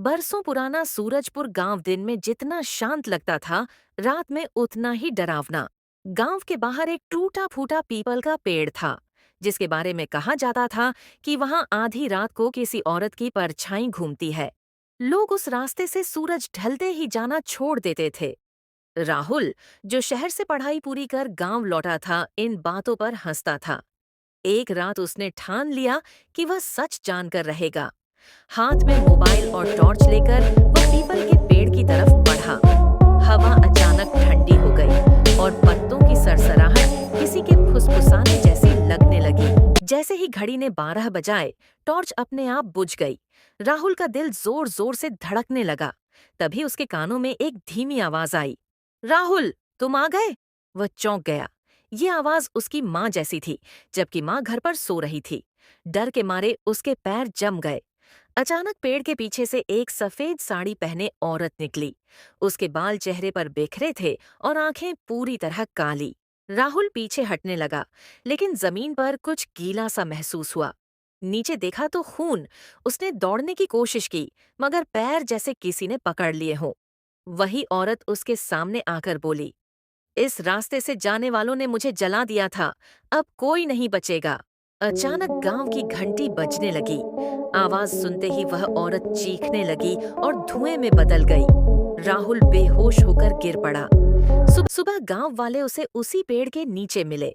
बरसों पुराना सूरजपुर गांव दिन में जितना शांत लगता था, रात में उतना ही डरावना। गांव के बाहर एक टूटा फूटा पीपल का पेड़ था, जिसके बारे में कहा जाता था कि वहां आधी रात को किसी औरत की परछाई घूमती है। लोग उस रास्ते से सूरज ढलते ही जाना छोड़ देते थे। राहुल, जो शहर से पढ़ाई पूरी कर गांव लौटा था, इन बातों पर हंसता था। एक रात उसने ठान लिया कि वह सच जानकर रहेगा। हाथ में मोबाइल और टॉर्च लेकर वह पीपल के पेड़ की तरफ बढ़ा। हवा अचानक ठंडी हो गई और पत्तों की सरसराहट किसी के फुसफुसाने जैसी लगने लगी। जैसे ही घड़ी ने 12 बजाए, टॉर्च अपने आप बुझ गई। राहुल का दिल जोर जोर से धड़कने लगा। तभी उसके कानों में एक धीमी आवाज आई, राहुल, तुम आ गए। वह चौंक गया। ये आवाज उसकी माँ जैसी थी, जबकि माँ घर पर सो रही थी। डर के मारे उसके पैर जम गए। अचानक पेड़ के पीछे से एक सफेद साड़ी पहने औरत निकली। उसके बाल चेहरे पर बिखरे थे और आंखें पूरी तरह काली। राहुल पीछे हटने लगा, लेकिन जमीन पर कुछ गीला सा महसूस हुआ। नीचे देखा तो खून। उसने दौड़ने की कोशिश की, मगर पैर जैसे किसी ने पकड़ लिए हों। वही औरत उसके सामने आकर बोली, इस रास्ते से जाने वालों ने मुझे जला दिया था, अब कोई नहीं बचेगा। अचानक गांव की घंटी बजने लगी। आवाज सुनते ही वह औरत चीखने लगी और धुएं में बदल गई। राहुल बेहोश होकर गिर पड़ा। सुबह गांव वाले उसे उसी पेड़ के नीचे मिले।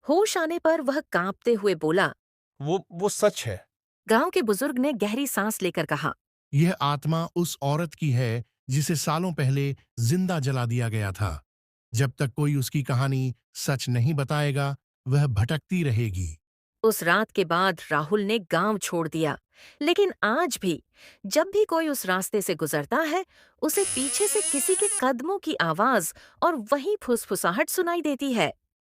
होश आने पर वह कांपते हुए बोला, वो सच है। गांव के बुजुर्ग ने गहरी सांस लेकर कहा, यह आत्मा उस औरत की है जिसे सालों पहले जिंदा जला दिया गया था। जब तक कोई उसकी कहानी सच नहीं बताएगा, वह भटकती रहेगी। उस रात के बाद राहुल ने गांव छोड़ दिया। लेकिन आज भी जब भी कोई उस रास्ते से गुजरता है, उसे पीछे से किसी के कदमों की आवाज और वही फुसफुसाहट सुनाई देती है।